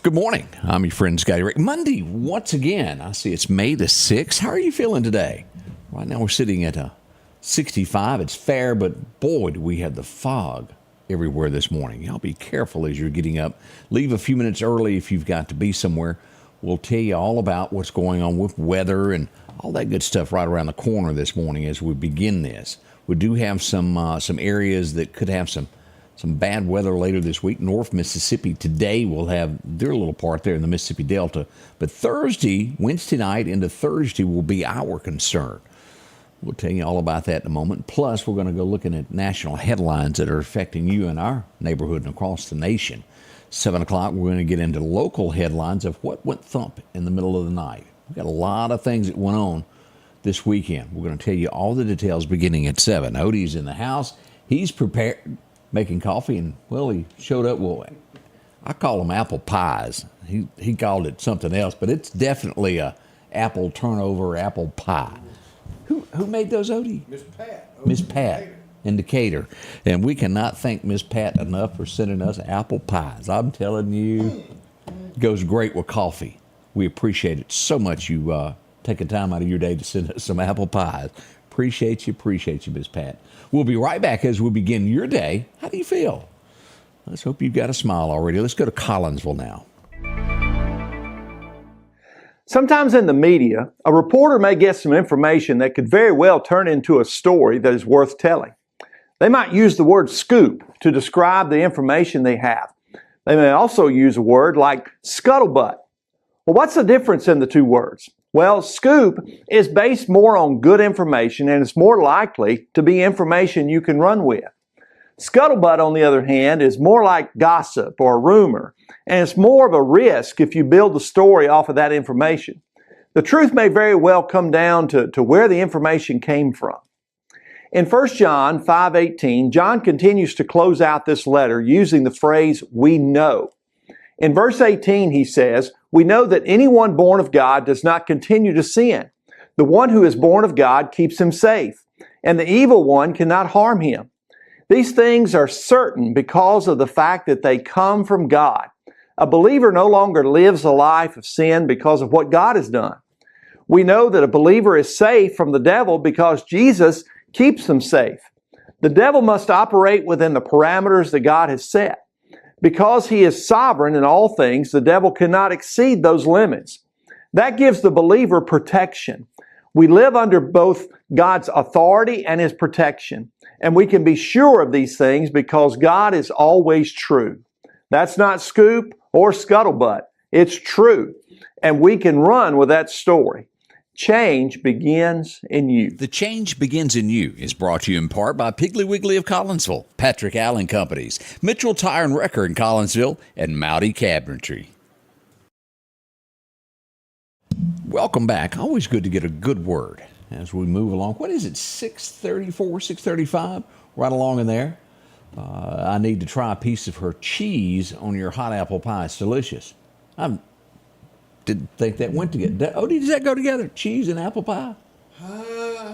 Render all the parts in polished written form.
Good morning. I'm your friend Scotty Ray. Monday, once again. I see it's May the 6th. How are you feeling today? Right now we're sitting at 65. It's fair, but boy, do we have the fog everywhere this morning. Y'all be careful as you're getting up. Leave a few minutes early if you've got to be somewhere. We'll tell you all about what's going on with weather and all that good stuff right around the corner this morning as we begin this. We do have some areas that could have some bad weather later this week. North Mississippi today will have their little part there in the Mississippi Delta. But Wednesday night into Thursday will be our concern. We'll tell you all about that in a moment. Plus, we're going to go looking at national headlines that are affecting you in our neighborhood and across the nation. 7 o'clock, we're going to get into local headlines of what went thump in the middle of the night. We've got a lot of things that went on this weekend. We're going to tell you all the details beginning at 7. Odie's in the house. He's prepared, making coffee, and, well, he showed up. Well, I call them apple pies. He called it something else, but it's definitely a apple turnover, apple pie. Who made those, Odie? Miss Pat in Decatur. And we cannot thank Miss Pat enough for sending us apple pies. I'm telling you, it goes great with coffee. We appreciate it so much you taking time out of your day to send us some apple pies. Appreciate you, Miss Pat. We'll be right back as we begin your day. How do you feel? Let's hope you've got a smile already. Let's go to Collinsville now. Sometimes in the media, a reporter may get some information that could very well turn into a story that is worth telling. They might use the word scoop to describe the information they have. They may also use a word like scuttlebutt. Well, what's the difference in the two words? Well, scoop is based more on good information and it's more likely to be information you can run with. Scuttlebutt, on the other hand, is more like gossip or rumor, and it's more of a risk if you build the story off of that information. The truth may very well come down to where the information came from. In 1 John 5:18, John continues to close out this letter using the phrase, "we know." In verse 18, he says, "We know that anyone born of God does not continue to sin. The one who is born of God keeps him safe, and the evil one cannot harm him. These things are certain because of the fact that they come from God. A believer no longer lives a life of sin because of what God has done. We know that a believer is safe from the devil because Jesus keeps them safe. The devil must operate within the parameters that God has set. Because he is sovereign in all things, the devil cannot exceed those limits. That gives the believer protection. We live under both God's authority and His protection. And we can be sure of these things because God is always true. That's not scoop or scuttlebutt. It's true. And we can run with that story. Change begins in you. The Change Begins in You is brought to you in part by Piggly Wiggly of Collinsville, Patrick Allen Companies, Mitchell Tire and Wrecker in Collinsville, and Mowdy Cabinetry. Welcome back. Always good to get a good word as we move along. What is it, 6:34, 6:35? Right along in there. I need to try a piece of her cheese on your hot apple pie. It's delicious. I didn't think that went together. Odie, does that go together? Cheese and apple pie?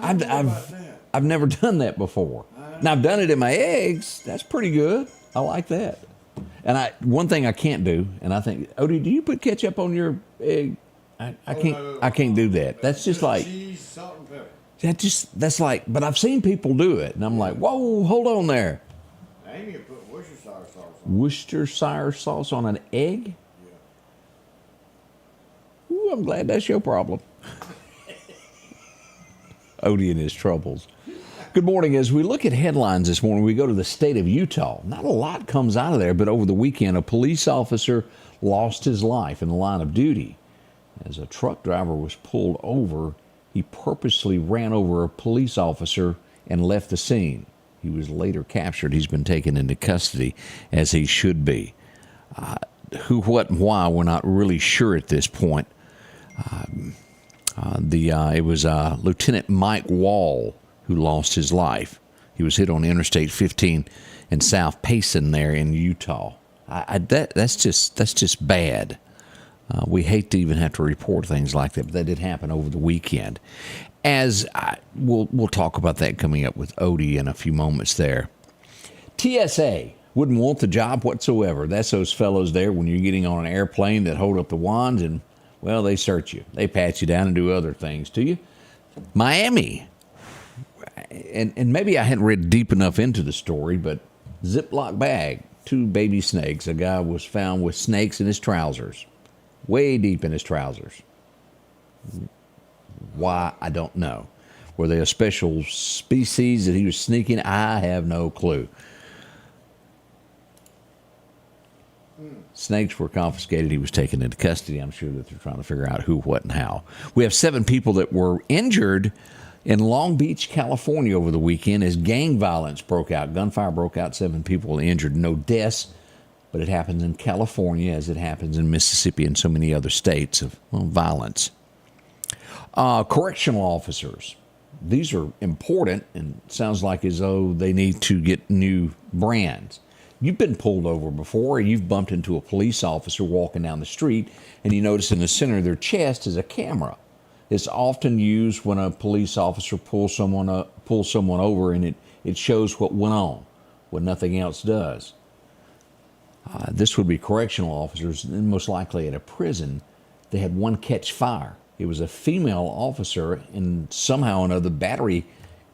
I've never done that before. Now, I've done it in my eggs. That's pretty good. I like that. And one thing I can't do, and I think, Odie, do you put ketchup on your egg? I can't do that. That's just like cheese, salt, and pepper. That's like. But I've seen people do it, and I'm like, whoa, hold on there. Amy put Worcestershire sauce on. Worcestershire sauce on an egg? Yeah. Ooh, I'm glad that's your problem. Odie and his troubles. Good morning. As we look at headlines this morning, we go to the state of Utah. Not a lot comes out of there, but over the weekend, a police officer lost his life in the line of duty. As a truck driver was pulled over, he purposely ran over a police officer and left the scene. He was later captured. He's been taken into custody, as he should be. Who, what, and why, we're not really sure at this point. It was Lieutenant Mike Wall who lost his life. He was hit on Interstate 15 in South Payson there in Utah. That's just bad. We hate to even have to report things like that, but that did happen over the weekend. We'll talk about that coming up with Odie in a few moments there. TSA, Wouldn't want the job whatsoever. That's those fellows there when you're getting on an airplane that hold up the wands and, well, they search you. They pat you down and do other things to you. Miami. And maybe I hadn't read deep enough into the story, but Ziploc bag, 2 baby snakes. A guy was found with snakes in his trousers, way deep in his trousers. Why, I don't know. Were they a special species that he was sneaking? I have no clue. Snakes were confiscated. He was taken into custody. I'm sure that they're trying to figure out who, what, and how. We have 7 people that were injured in Long Beach, California over the weekend as gang violence broke out. Gunfire broke out, 7 people injured. No deaths, but it happens in California as it happens in Mississippi and so many other states of violence. Correctional officers. These are important and sounds like as though they need to get new brands. You've been pulled over before, or you've bumped into a police officer walking down the street, and you notice in the center of their chest is a camera. It's often used when a police officer pulls someone over, and it shows what went on, when nothing else does. This would be correctional officers, and most likely at a prison. They had one catch fire. It was a female officer, and somehow or another, the battery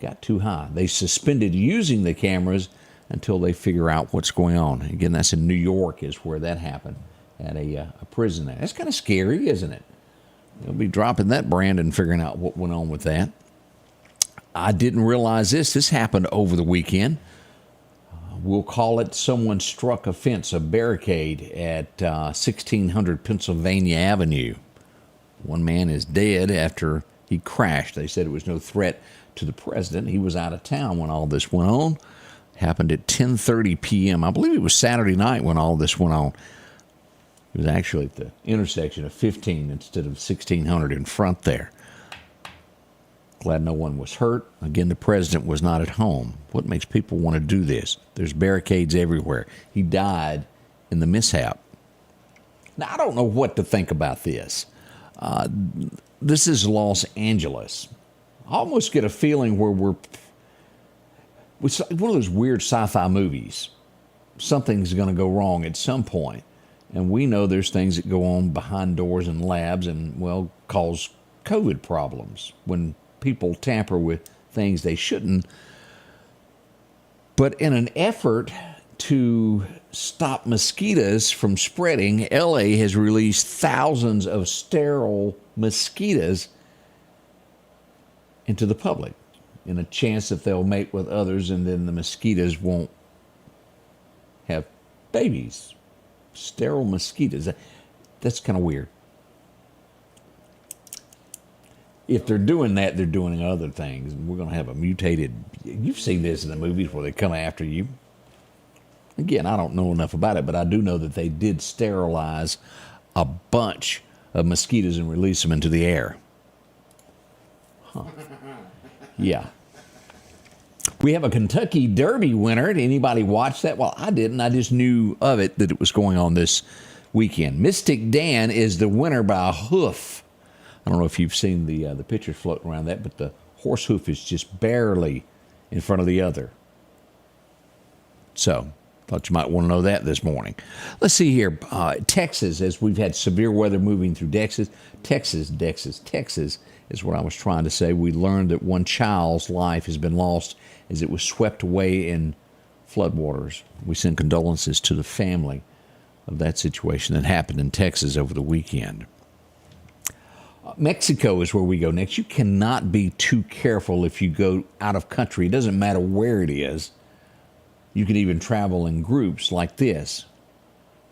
got too high. They suspended using the cameras until they figure out what's going on. Again, that's in New York is where that happened, at a prison there. That's kind of scary, isn't it? They'll be dropping that brand and figuring out what went on with that. I didn't realize this. This happened over the weekend. We'll call it someone struck a fence, a barricade at 1600 Pennsylvania Avenue. One man is dead after he crashed. They said it was no threat to the president. He was out of town when all this went on. Happened at 10:30 p.m. I believe it was Saturday night when all this went on. It was actually at the intersection of 15 instead of 1600 in front there. Glad no one was hurt. Again, the president was not at home. What makes people want to do this? There's barricades everywhere. He died in the mishap. Now, I don't know what to think about this. This is Los Angeles. I almost get a feeling where it's like one of those weird sci-fi movies. Something's going to go wrong at some point. And we know there's things that go on behind doors in labs and, well, cause COVID problems when people tamper with things they shouldn't. But in an effort to stop mosquitoes from spreading, LA has released thousands of sterile mosquitoes into the public in a chance that they'll mate with others and then the mosquitoes won't have babies. Sterile mosquitoes. That's kind of weird. If they're doing that, they're doing other things. We're going to have a mutated... You've seen this in the movies where they come after you. Again, I don't know enough about it, but I do know that they did sterilize a bunch of mosquitoes and release them into the air. Huh. Yeah. We have a Kentucky Derby winner. Did anybody watch that? Well, I didn't. I just knew of it, that it was going on this weekend. Mystic Dan is the winner by a hoof. I don't know if you've seen the pictures floating around that, but the horse hoof is just barely in front of the other. So, thought you might want to know that this morning. Let's see here. Texas, as we've had severe weather moving through Texas is what I was trying to say. We learned that one child's life has been lost as it was swept away in floodwaters. We send condolences to the family of that situation that happened in Texas over the weekend. Mexico is where we go next. You cannot be too careful if you go out of country. It doesn't matter where it is. You can even travel in groups like this.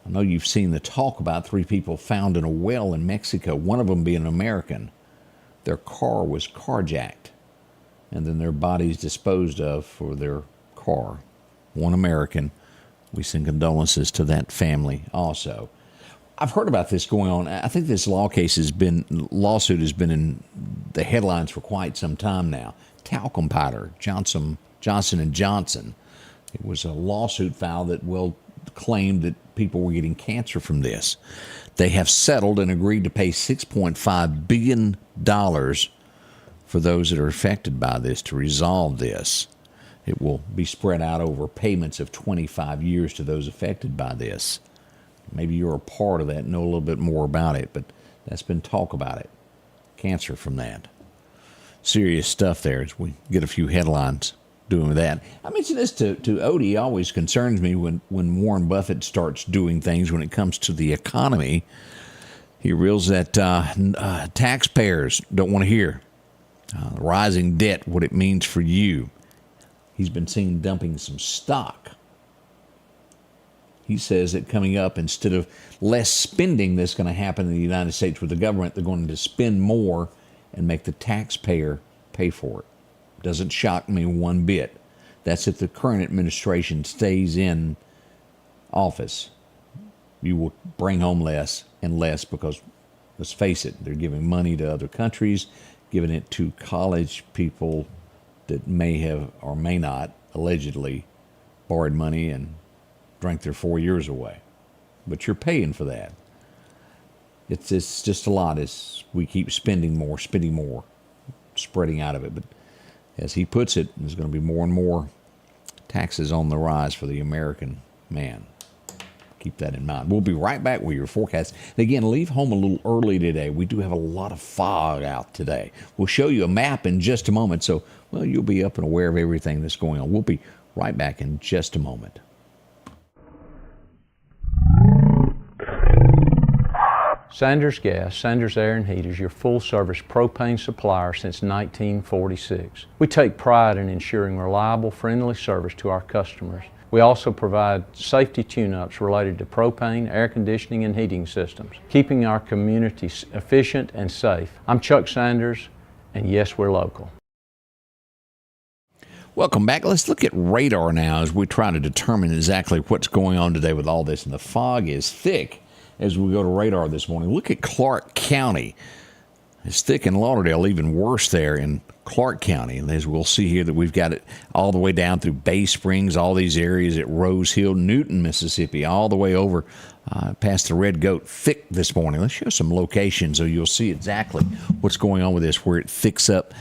I know you've seen the talk about 3 people found in a well in Mexico, one of them being an American. Their car was carjacked, and then their bodies disposed of for their car. One American. We send condolences to that family also. I've heard about this going on. I think this lawsuit has been in the headlines for quite some time now. Talcum powder, Johnson & Johnson. It was a lawsuit filed that claimed that people were getting cancer from this. They have settled and agreed to pay $6.5 billion for those that are affected by this to resolve this. It will be spread out over payments of 25 years to those affected by this. Maybe you're a part of that, know a little bit more about it, but that's been talk about it. Cancer from that. Serious stuff there as we get a few headlines doing with that. I mentioned this to Odie. It always concerns me when Warren Buffett starts doing things when it comes to the economy. He reveals that taxpayers don't want to hear rising debt, what it means for you. He's been seen dumping some stock. He says that coming up, instead of less spending that's going to happen in the United States with the government, they're going to spend more and make the taxpayer pay for it. Doesn't shock me one bit. That's if the current administration stays in office. You will bring home less and less because, let's face it, they're giving money to other countries, giving it to college people that may have or may not allegedly borrowed money and drank their 4 years away. But you're paying for that. It's just a lot as we keep spending more, spreading out of it. But as he puts it, there's going to be more and more taxes on the rise for the American man. Keep that in mind. We'll be right back with your forecast. And again, leave home a little early today. We do have a lot of fog out today. We'll show you a map in just a moment, so you'll be up and aware of everything that's going on. We'll be right back in just a moment. Sanders Gas, Sanders Air and Heat is your full-service propane supplier since 1946. We take pride in ensuring reliable, friendly service to our customers. We also provide safety tune-ups related to propane, air conditioning, and heating systems, keeping our community efficient and safe. I'm Chuck Sanders, and yes, we're local. Welcome back. Let's look at radar now as we try to determine exactly what's going on today with all this. And the fog is thick as we go to radar this morning. Look at Clark County. It's thick in Lauderdale, even worse there in Clark County. And as we'll see here that we've got it all the way down through Bay Springs, all these areas at Rose Hill, Newton, Mississippi, all the way over past the Red Goat. Thick this morning. Let's show some locations so you'll see exactly what's going on with this, where it picks up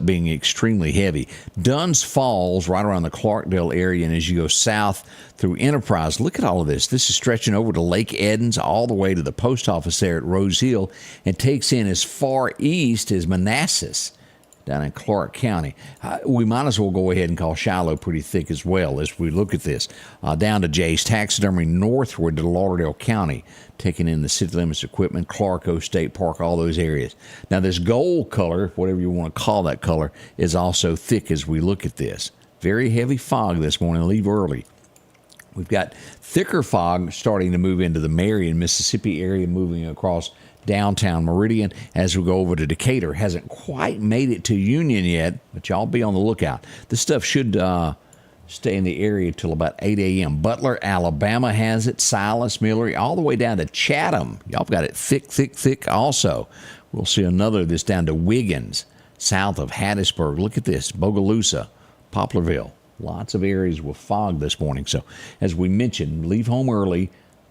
being extremely heavy. Dunn's Falls, right around the Clarkdale area, and as you go south through Enterprise, look at all of this. This is stretching over to Lake Edens, all the way to the post office there at Rose Hill, and takes in as far east as Manassas, down in Clark County. We might as well go ahead and call Shiloh pretty thick as well as we look at this. Down to Jay's Taxidermy, northward to Lauderdale County, taking in the city limits equipment, Clarko State Park, all those areas. Now this gold color, whatever you want to call that color, is also thick as we look at this. Very heavy fog this morning. Leave early. We've got thicker fog starting to move into the Marion, Mississippi area, moving across downtown Meridian as we go over to Decatur. Hasn't quite made it to Union yet, but y'all be on the lookout. This stuff should stay in the area till about 8 a.m. Butler, Alabama has it. Silas, Miller, all the way down to Chatham. Y'all got it thick also. We'll see another of this down to Wiggins, south of Hattiesburg. Look at this, Bogalusa, Poplarville. Lots of areas with fog this morning. So as we mentioned, leave home early,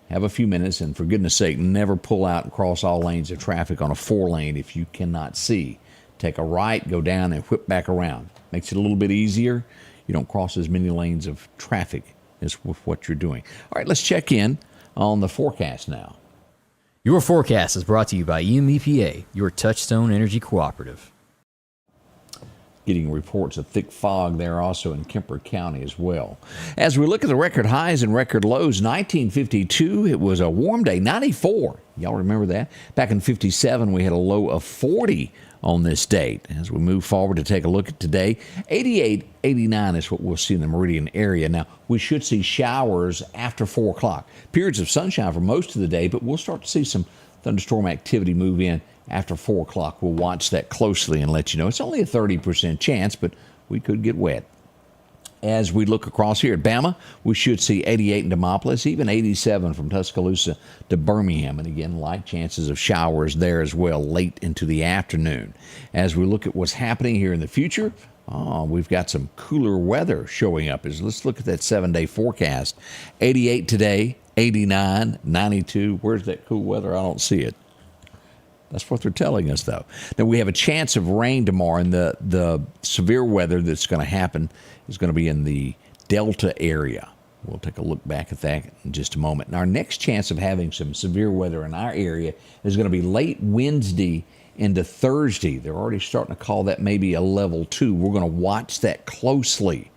have a few minutes, and for goodness sake, never pull out and cross all lanes of traffic on a 4-lane if you cannot see. Take a right, go down, and whip back around. Makes it a little bit easier. You don't cross as many lanes of traffic as with what you're doing. All right, let's check in on the forecast now. Your forecast is brought to you by EMEPA, your Touchstone Energy Cooperative. Getting reports of thick fog there also in Kemper County as well. As we look at the record highs and record lows, 1952, it was a warm day, 94. Y'all remember that? Back in 57, we had a low of 40 on this date. As we move forward to take a look at today, 88, 89 is what we'll see in the Meridian area. Now, we should see showers after 4 o'clock. Periods of sunshine for most of the day, but we'll start to see some thunderstorm activity move in after 4 o'clock. We'll watch that closely and let you know. It's only a 30% chance, but we could get wet. As we look across here at Bama, we should see 88 in Demopolis, even 87 from Tuscaloosa to Birmingham. And again, light chances of showers there as well late into the afternoon. As we look at what's happening here in the future, we've got some cooler weather showing up. Let's look at that 7-day forecast. 88 today, 89, 92. Where's that cool weather? I don't see it. That's what they're telling us, though. Now, we have a chance of rain tomorrow, and the severe weather that's going to happen is going to be in the Delta area. We'll take a look back at that in just a moment. And our next chance of having some severe weather in our area is going to be late Wednesday into Thursday. They're already starting to call that maybe a level 2. We're going to watch that closely,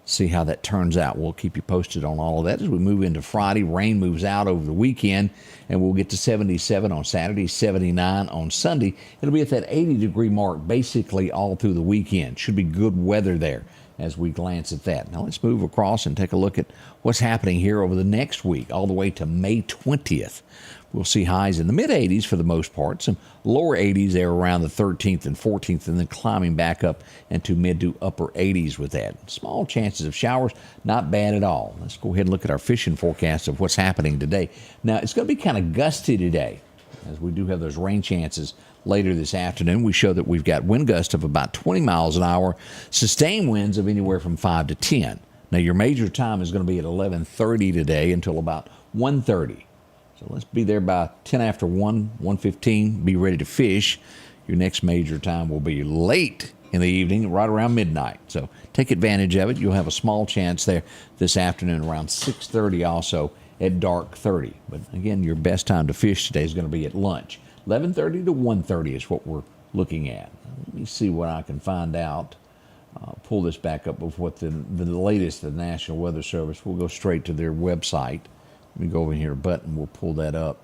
see how that turns out. We'll keep you posted on all of that as we move into Friday. Rain moves out over the weekend, and we'll get to 77 on Saturday, 79 on Sunday. It'll be at that 80-degree mark basically all through the weekend. Should be good weather there as we glance at that. Now let's move across and take a look at what's happening here over the next week, all the way to May 20th. We'll see highs in the mid-80s for the most part, some lower 80s there around the 13th and 14th, and then climbing back up into mid to upper 80s with that. Small chances of showers, not bad at all. Let's go ahead and look at our fishing forecast of what's happening today. Now, it's going to be kind of gusty today, as we do have those rain chances later this afternoon. We show that we've got wind gusts of about 20 miles an hour, sustained winds of anywhere from 5 to 10. Now, your major time is going to be at 11:30 today until about 1:30. So let's be there by 10 after 1:15, be ready to fish. Your next major time will be late in the evening, right around midnight. So take advantage of it. You'll have a small chance there this afternoon around 6:30 also at dark 30. But again, your best time to fish today is going to be at lunch. 11:30 to 1:30 is what we're looking at. Let me see what I can find out. Pull this back up with what the latest of the National Weather Service. We'll go straight to their website. Let me go over here, button. We'll pull that up.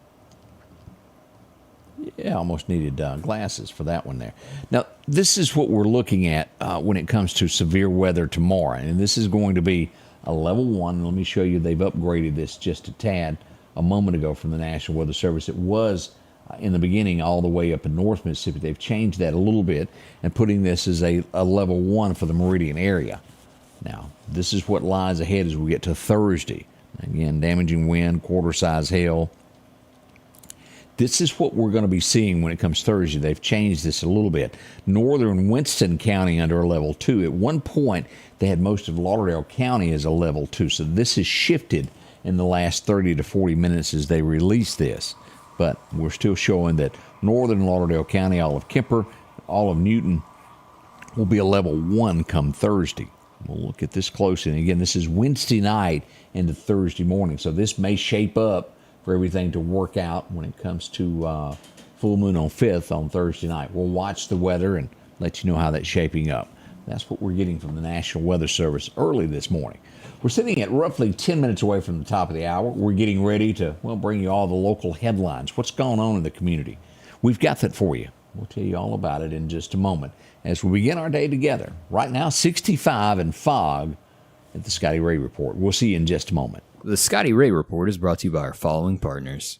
Yeah, almost needed glasses for that one there. Now, this is what we're looking at when it comes to severe weather tomorrow. And this is going to be a level 1. Let me show you, they've upgraded this just a tad a moment ago from the National Weather Service. It was in the beginning all the way up in North Mississippi. They've changed that a little bit and putting this as a level 1 for the Meridian area. Now, this is what lies ahead as we get to Thursday. Again, damaging wind, quarter-size hail. This is what we're going to be seeing when it comes Thursday. They've changed this a little bit. Northern Winston County under a level 2. At one point, they had most of Lauderdale County as a level 2. So this has shifted in the last 30 to 40 minutes as they release this. But we're still showing that northern Lauderdale County, all of Kemper, all of Newton will be a level 1 come Thursday. We'll look at this closely. And again, this is Wednesday night into Thursday morning. So this may shape up for everything to work out when it comes to full moon on 5th on Thursday night. We'll watch the weather and let you know how that's shaping up. That's what we're getting from the National Weather Service early this morning. We're sitting at roughly 10 minutes away from the top of the hour. We're getting ready to, bring you all the local headlines. What's going on in the community? We've got that for you. We'll tell you all about it in just a moment as we begin our day together. Right now, 65 and fog at the Scotty Ray Report. We'll see you in just a moment. The Scotty Ray Report is brought to you by our following partners.